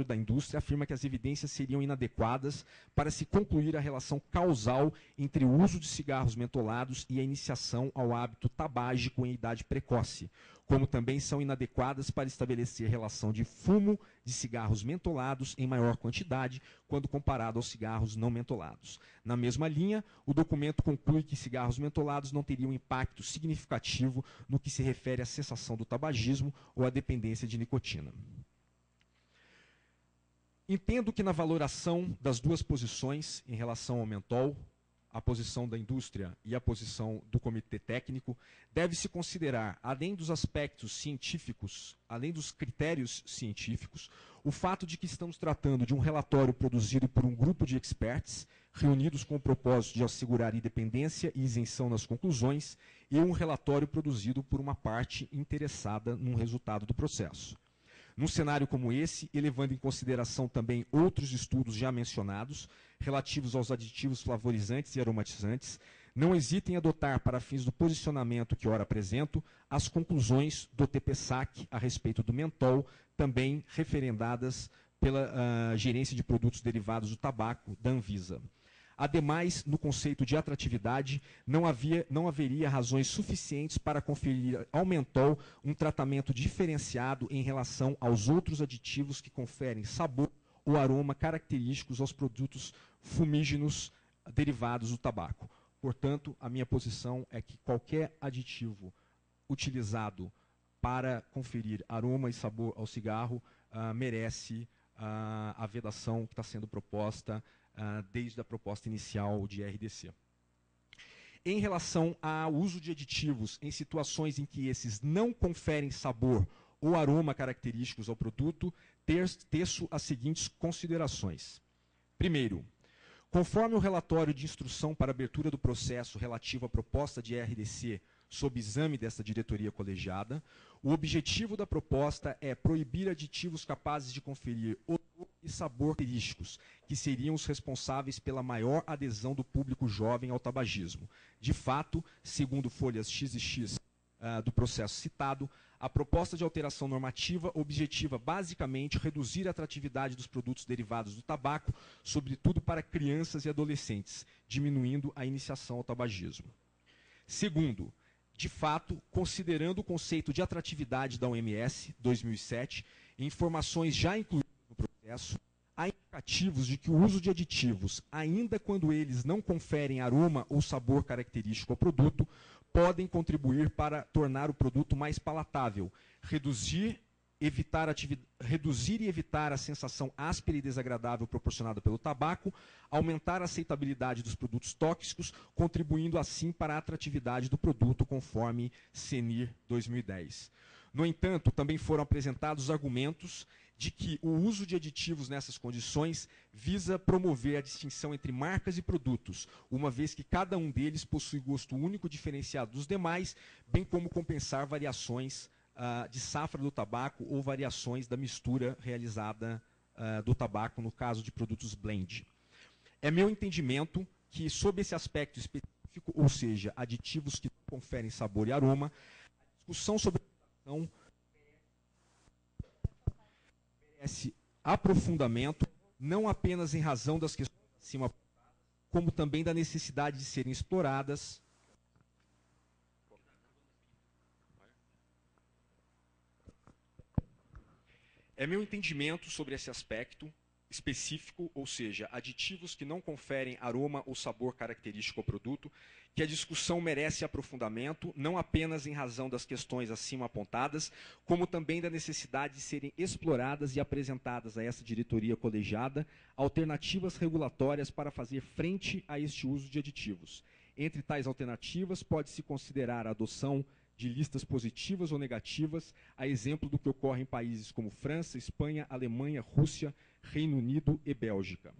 da indústria afirma que as evidências seriam inadequadas para se concluir a relação causal entre o uso de cigarros mentolados e a iniciação ao hábito tabágico em idade precoce, como também são inadequadas para estabelecer relação de fumo de cigarros mentolados em maior quantidade quando comparado aos cigarros não mentolados. Na mesma linha, o documento conclui que cigarros mentolados não teriam impacto significativo no que se refere à cessação do tabagismo ou à dependência de nicotina. Entendo que na valoração das duas posições em relação ao mentol, a posição da indústria e a posição do comitê técnico, deve-se considerar, além dos aspectos científicos, além dos critérios científicos, o fato de que estamos tratando de um relatório produzido por um grupo de experts, reunidos com o propósito de assegurar independência e isenção nas conclusões, e um relatório produzido por uma parte interessada no resultado do processo. Num cenário como esse, e levando em consideração também outros estudos já mencionados, relativos aos aditivos flavorizantes e aromatizantes, não hesitem em adotar, para fins do posicionamento que ora apresento, as conclusões do TPSAC a respeito do mentol, também referendadas pela Gerência de Produtos Derivados do Tabaco, da Anvisa. Ademais, no conceito de atratividade, não haveria razões suficientes para conferir ao mentol um tratamento diferenciado em relação aos outros aditivos que conferem sabor ou aroma característicos aos produtos fumígenos derivados do tabaco. Portanto, a minha posição é que qualquer aditivo utilizado para conferir aroma e sabor ao cigarro merece a vedação que está sendo proposta desde a proposta inicial de RDC. Em relação ao uso de aditivos em situações em que esses não conferem sabor ou aroma característicos ao produto, teço as seguintes considerações. Primeiro, conforme o relatório de instrução para abertura do processo relativo à proposta de RDC sob exame desta diretoria colegiada, o objetivo da proposta é proibir aditivos capazes de conferir odor e sabor característicos, que seriam os responsáveis pela maior adesão do público jovem ao tabagismo. De fato, segundo folhas X e X do processo citado, a proposta de alteração normativa objetiva basicamente reduzir a atratividade dos produtos derivados do tabaco, sobretudo para crianças e adolescentes, diminuindo a iniciação ao tabagismo. Segundo, de fato, considerando o conceito de atratividade da OMS 2007 e informações já incluídas no processo, há indicativos de que o uso de aditivos, ainda quando eles não conferem aroma ou sabor característico ao produto, podem contribuir para tornar o produto mais palatável, reduzir e evitar a sensação áspera e desagradável proporcionada pelo tabaco, aumentar a aceitabilidade dos produtos tóxicos, contribuindo assim para a atratividade do produto, conforme CENIR 2010. No entanto, também foram apresentados argumentos de que o uso de aditivos nessas condições visa promover a distinção entre marcas e produtos, uma vez que cada um deles possui gosto único diferenciado dos demais, bem como compensar variações de safra do tabaco ou variações da mistura realizada do tabaco, no caso de produtos blend. É meu entendimento que, sob esse aspecto específico, ou seja, aditivos que conferem sabor e aroma, a discussão sobre a alimentação merece aprofundamento, não apenas em razão das questões acima, como também da necessidade de serem exploradas. É meu entendimento sobre esse aspecto específico, ou seja, aditivos que não conferem aroma ou sabor característico ao produto, que a discussão merece aprofundamento, não apenas em razão das questões acima apontadas, como também da necessidade de serem exploradas e apresentadas a essa diretoria colegiada alternativas regulatórias para fazer frente a este uso de aditivos. Entre tais alternativas, pode-se considerar a adoção de listas positivas ou negativas, a exemplo do que ocorre em países como França, Espanha, Alemanha, Rússia, Reino Unido e Bélgica.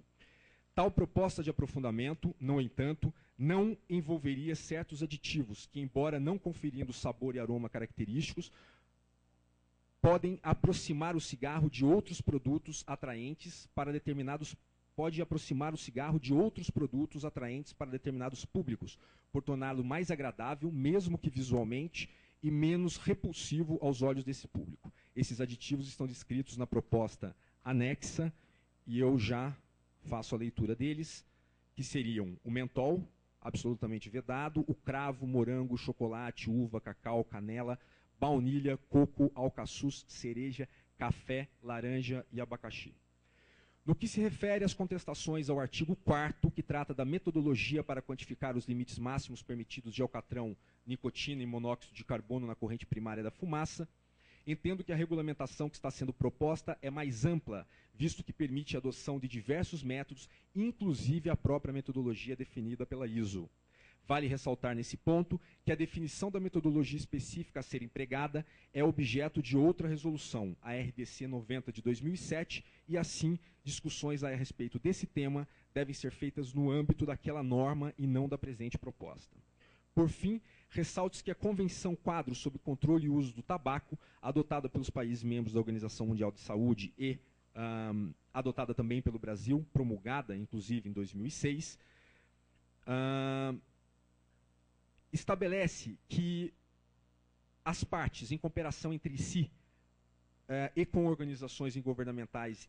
Tal proposta de aprofundamento, no entanto, não envolveria certos aditivos que, embora não conferindo sabor e aroma característicos, podem aproximar o cigarro de outros produtos atraentes para determinados públicos, por torná-lo mais agradável, mesmo que visualmente, e menos repulsivo aos olhos desse público. Esses aditivos estão descritos na proposta anexa, e eu já faço a leitura deles, que seriam o mentol, absolutamente vedado, o cravo, morango, chocolate, uva, cacau, canela, baunilha, coco, alcaçuz, cereja, café, laranja e abacaxi. No que se refere às contestações ao artigo 4º, que trata da metodologia para quantificar os limites máximos permitidos de alcatrão, nicotina e monóxido de carbono na corrente primária da fumaça, entendo que a regulamentação que está sendo proposta é mais ampla, visto que permite a adoção de diversos métodos, inclusive a própria metodologia definida pela ISO. Vale ressaltar nesse ponto que a definição da metodologia específica a ser empregada é objeto de outra resolução, a RDC 90 de 2007, e assim, discussões a respeito desse tema devem ser feitas no âmbito daquela norma e não da presente proposta. Por fim, ressalte-se que a Convenção Quadro sobre Controle e Uso do Tabaco, adotada pelos países membros da Organização Mundial de Saúde e adotada também pelo Brasil, promulgada inclusive em 2006, estabelece que as partes, em cooperação entre si e com organizações intergovernamentais,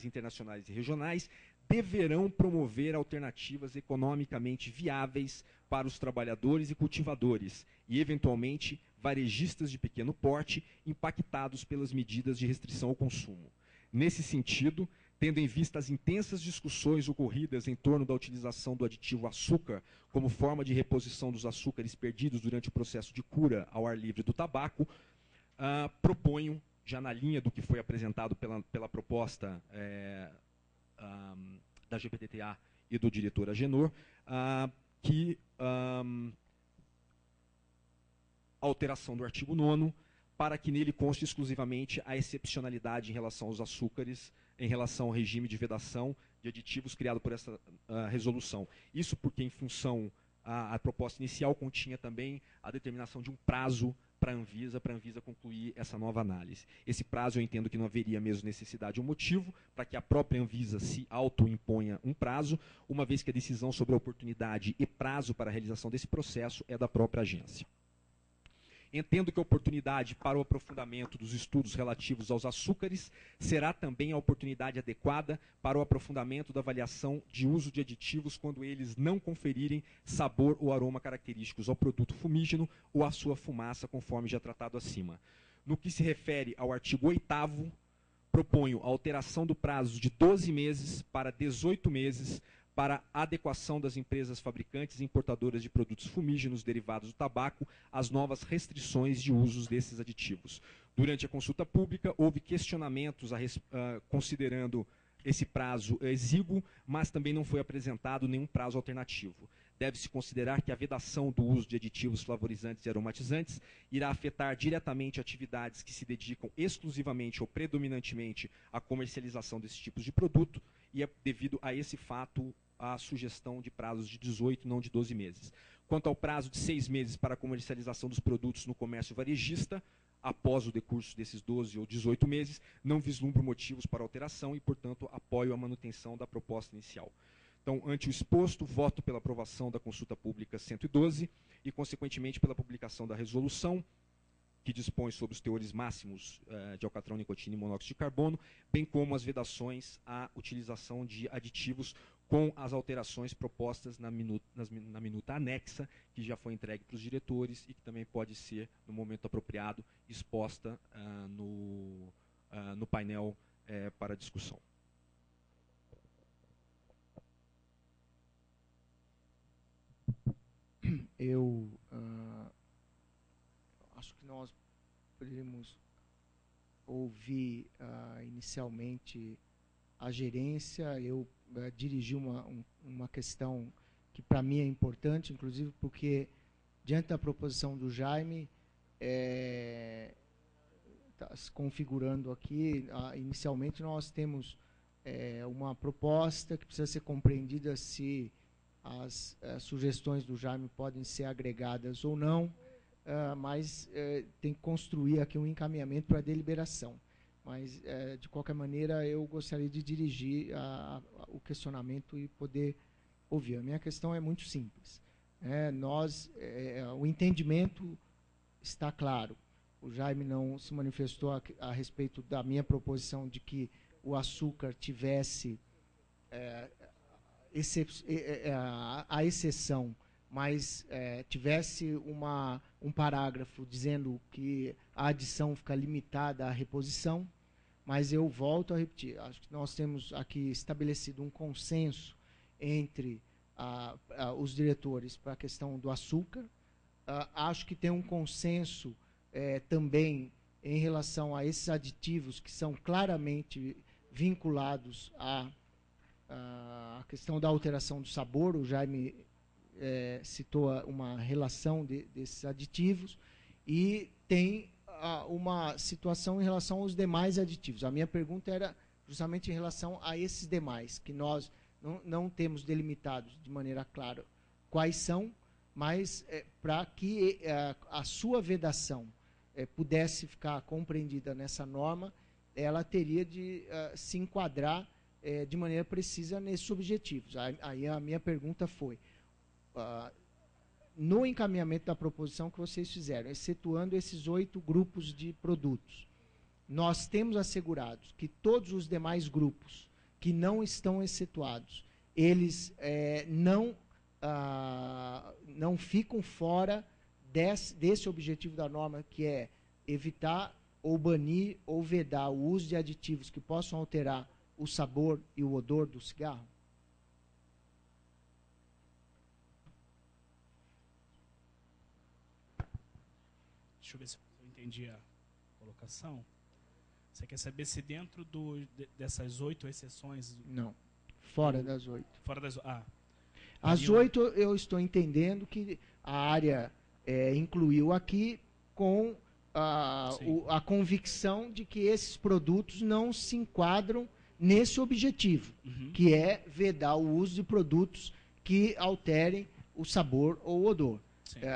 internacionais e regionais, deverão promover alternativas economicamente viáveis para os trabalhadores e cultivadores e, eventualmente, varejistas de pequeno porte impactados pelas medidas de restrição ao consumo. Nesse sentido, tendo em vista as intensas discussões ocorridas em torno da utilização do aditivo açúcar como forma de reposição dos açúcares perdidos durante o processo de cura ao ar livre do tabaco, proponho, já na linha do que foi apresentado pela proposta da GPDTA e do diretor Agenor, que a alteração do artigo 9º, para que nele conste exclusivamente a excepcionalidade em relação aos açúcares, em relação ao regime de vedação de aditivos criado por essa resolução. Isso porque, em função, a proposta inicial continha também a determinação de um prazo para a Anvisa concluir essa nova análise. Esse prazo eu entendo que não haveria mesmo necessidade ou motivo para que a própria Anvisa se autoimponha um prazo, uma vez que a decisão sobre a oportunidade e prazo para a realização desse processo é da própria agência. Entendo que a oportunidade para o aprofundamento dos estudos relativos aos açúcares será também a oportunidade adequada para o aprofundamento da avaliação de uso de aditivos quando eles não conferirem sabor ou aroma característicos ao produto fumígeno ou à sua fumaça, conforme já tratado acima. No que se refere ao artigo 8º, proponho a alteração do prazo de 12 meses para 18 meses para a adequação das empresas fabricantes e importadoras de produtos fumígenos derivados do tabaco às novas restrições de usos desses aditivos. Durante a consulta pública, houve questionamentos considerando esse prazo exíguo, mas também não foi apresentado nenhum prazo alternativo. Deve-se considerar que a vedação do uso de aditivos flavorizantes e aromatizantes irá afetar diretamente atividades que se dedicam exclusivamente ou predominantemente à comercialização desses tipos de produto, e é devido a esse fato a sugestão de prazos de 18, não de 12 meses. Quanto ao prazo de 6 meses para a comercialização dos produtos no comércio varejista, após o decurso desses 12 ou 18 meses, não vislumbro motivos para alteração e, portanto, apoio a manutenção da proposta inicial. Então, ante o exposto, voto pela aprovação da consulta pública 112 e, consequentemente, pela publicação da resolução que dispõe sobre os teores máximos de alcatrão, nicotina e monóxido de carbono, bem como as vedações à utilização de aditivos com as alterações propostas na minuta anexa, que já foi entregue para os diretores e que também pode ser, no momento apropriado, exposta no painel para discussão. Eu acho que nós poderíamos ouvir inicialmente a gerência. Eu dirigi uma questão que para mim é importante, inclusive porque, diante da proposição do Jaime, está se configurando aqui, inicialmente nós temos uma proposta que precisa ser compreendida se as sugestões do Jaime podem ser agregadas ou não, mas tem que construir aqui um encaminhamento para a deliberação. Mas, de qualquer maneira, eu gostaria de dirigir o questionamento e poder ouvir. A minha questão é muito simples. O entendimento está claro. O Jaime não se manifestou a respeito da minha proposição de que o açúcar tivesse a exceção, mas tivesse um parágrafo dizendo que a adição fica limitada à reposição. Mas eu volto a repetir, acho que nós temos aqui estabelecido um consenso entre os diretores para a questão do açúcar. Acho que tem um consenso também em relação a esses aditivos que são claramente vinculados à questão da alteração do sabor. O Jaime citou uma relação desses aditivos, e tem uma situação em relação aos demais aditivos. A minha pergunta era justamente em relação a esses demais, que nós não temos delimitados de maneira clara quais são, mas para que a sua vedação pudesse ficar compreendida nessa norma, ela teria de se enquadrar de maneira precisa nesses objetivos. Aí a minha pergunta foi, no encaminhamento da proposição que vocês fizeram, excetuando esses 8 grupos de produtos, nós temos assegurados que todos os demais grupos que não estão excetuados, eles não ficam fora desse objetivo da norma, que é evitar ou banir ou vedar o uso de aditivos que possam alterar o sabor e o odor do cigarro? Deixa eu ver se eu entendi a colocação. Você quer saber se dentro dessas 8 exceções... Não, fora das 8. Fora das... As 8 eu estou entendendo que a área incluiu aqui com a convicção de que esses produtos não se enquadram nesse objetivo, que é vedar o uso de produtos que alterem o sabor ou o odor.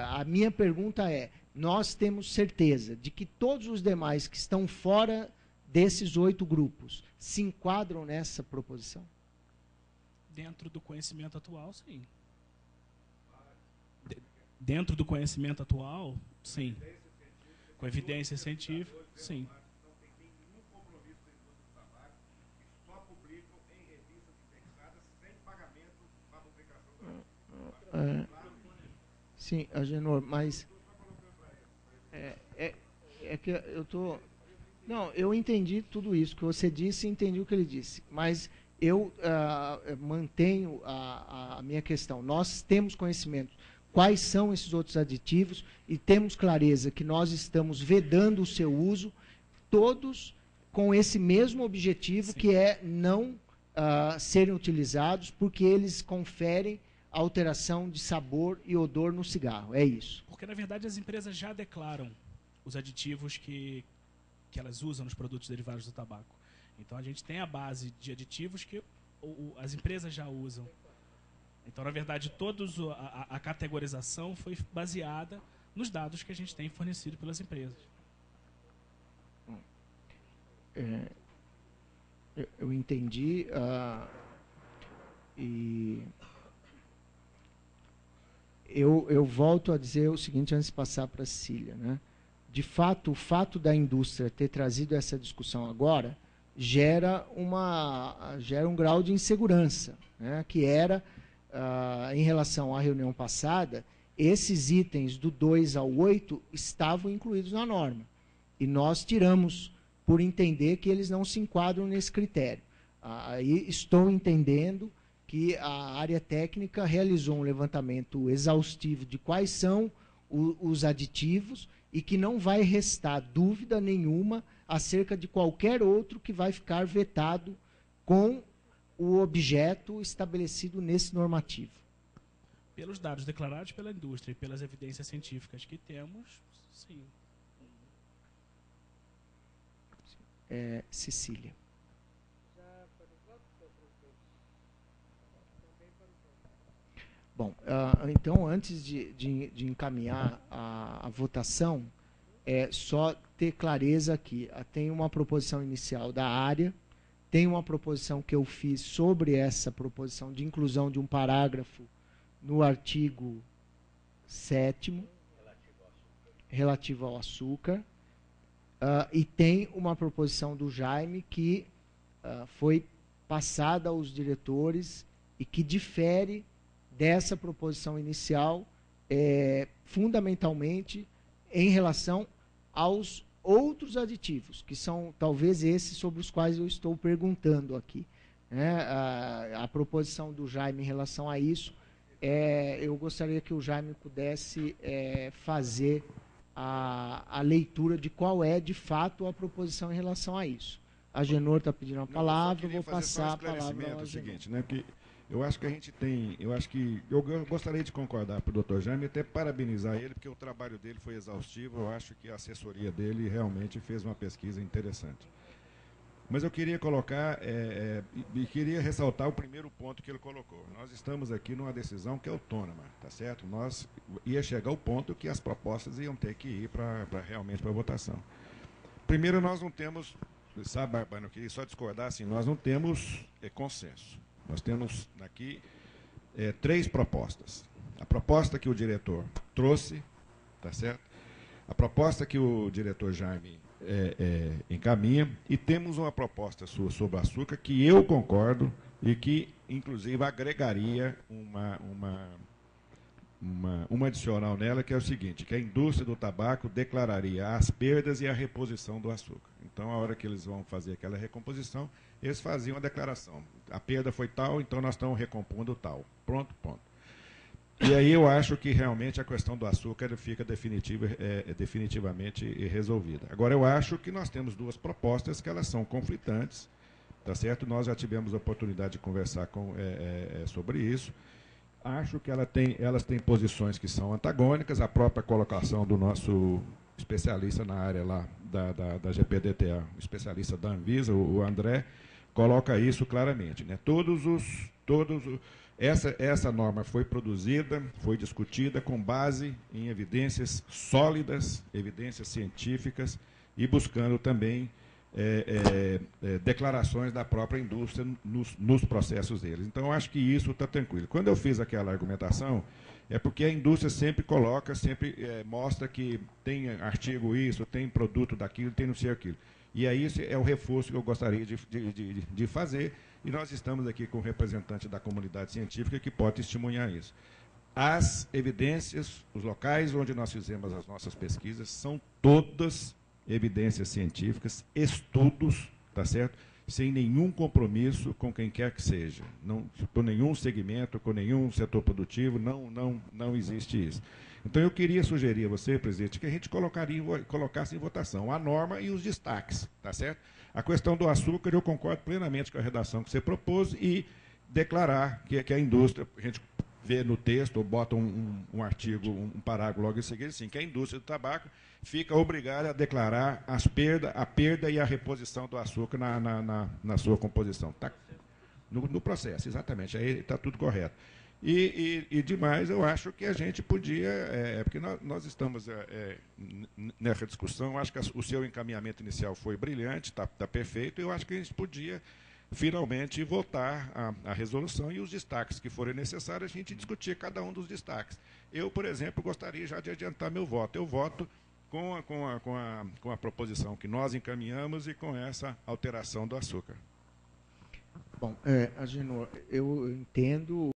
A minha pergunta é, nós temos certeza de que todos os demais que estão fora desses 8 grupos se enquadram nessa proposição? Dentro do conhecimento atual, sim. Dentro do conhecimento atual, sim. Com evidência científica, sim. Não tem nenhum compromisso com a indústria do tabaco, que só publicam em revistas indexadas sem pagamento para a publicação do Sim, Agenor, mas que eu tô... Não, eu entendi tudo isso que você disse e entendi o que ele disse, mas eu mantenho a minha questão. Nós temos conhecimento quais são esses outros aditivos e temos clareza que nós estamos vedando o seu uso, todos com esse mesmo objetivo, sim, que é não serem utilizados porque eles conferem alteração de sabor e odor no cigarro. É isso. Porque, na verdade, as empresas já declaram os aditivos que elas usam nos produtos derivados do tabaco. Então, a gente tem a base de aditivos que as empresas já usam. Então, na verdade, a categorização foi baseada nos dados que a gente tem fornecido pelas empresas. eu entendi, e eu volto a dizer o seguinte antes de passar para a Cecília, né? De fato, o fato da indústria ter trazido essa discussão agora gera um grau de insegurança, né? Que era, em relação à reunião passada, esses itens do 2 ao 8 estavam incluídos na norma. E nós tiramos por entender que eles não se enquadram nesse critério. Aí estou entendendo que a área técnica realizou um levantamento exaustivo de quais são os aditivos e que não vai restar dúvida nenhuma acerca de qualquer outro que vai ficar vetado com o objeto estabelecido nesse normativo. Pelos dados declarados pela indústria e pelas evidências científicas que temos, sim. Cecília. Bom, então, antes de encaminhar a votação, só ter clareza aqui. Tem uma proposição inicial da área, tem uma proposição que eu fiz sobre essa proposição de inclusão de um parágrafo no artigo 7º, relativo ao açúcar, e tem uma proposição do Jaime que foi passada aos diretores e que difere dessa proposição inicial, fundamentalmente em relação aos outros aditivos, que são talvez esses sobre os quais eu estou perguntando aqui. A proposição do Jaime em relação a isso, eu gostaria que o Jaime pudesse fazer a leitura de qual é, de fato, a proposição em relação a isso. A Agenor está pedindo a palavra, eu vou passar a palavra ao seguinte, né, que eu acho que a gente tem, eu gostaria de concordar com o Dr. Jaime, até parabenizar ele, porque o trabalho dele foi exaustivo, eu acho que a assessoria dele realmente fez uma pesquisa interessante. Mas eu queria colocar, e queria ressaltar o primeiro ponto que ele colocou. Nós estamos aqui numa decisão que é autônoma, tá certo? Ia chegar o ponto que as propostas iam ter que ir realmente para a votação. Primeiro, nós não temos, sabe, Barbano, eu queria só discordar, assim, nós não temos consenso. Nós temos aqui 3 propostas. A proposta que o diretor trouxe, tá certo? A proposta que o diretor Jaime encaminha, e temos uma proposta sua sobre o açúcar que eu concordo e que, inclusive, agregaria uma adicional nela, que é o seguinte, que a indústria do tabaco declararia as perdas e a reposição do açúcar. Então, a hora que eles vão fazer aquela recomposição, eles faziam a declaração. A perda foi tal, então nós estamos recompondo tal. Pronto, ponto. E aí eu acho que realmente a questão do açúcar fica definitivamente resolvida. Agora, eu acho que nós temos 2 propostas que elas são conflitantes, tá certo? Nós já tivemos a oportunidade de conversar sobre isso. Acho que elas têm posições que são antagônicas. A própria colocação do nosso especialista na área lá da GPDTA, o especialista da Anvisa, o André, coloca isso claramente, né? Essa norma foi produzida, foi discutida com base em evidências sólidas, evidências científicas, e buscando também declarações da própria indústria nos processos deles. Então, eu acho que isso está tranquilo. Quando eu fiz aquela argumentação, é porque a indústria sempre coloca, mostra que tem artigo isso, tem produto daquilo, tem não sei aquilo. E aí esse é o reforço que eu gostaria de fazer, e nós estamos aqui com o representante da comunidade científica que pode testemunhar isso. As evidências, os locais onde nós fizemos as nossas pesquisas, são todas evidências científicas, estudos, tá certo? Sem nenhum compromisso com quem quer que seja, com nenhum segmento, com nenhum setor produtivo, não existe isso. Então, eu queria sugerir a você, presidente, que a gente colocasse em votação a norma e os destaques, tá certo? A questão do açúcar, eu concordo plenamente com a redação que você propôs, e declarar que a indústria, a gente vê no texto, ou bota um artigo, um parágrafo logo em seguida, assim, que a indústria do tabaco fica obrigada a declarar a perda e a reposição do açúcar na sua composição. Tá? No processo, exatamente, aí está tudo correto. E demais, eu acho que a gente podia, porque nós estamos nessa discussão, eu acho que o seu encaminhamento inicial foi brilhante, está perfeito, eu acho que a gente podia finalmente votar a resolução e os destaques que forem necessários, a gente discutir cada um dos destaques. Eu, por exemplo, gostaria já de adiantar meu voto. Eu voto com a proposição que nós encaminhamos e com essa alteração do açúcar. Bom, Agenor, eu entendo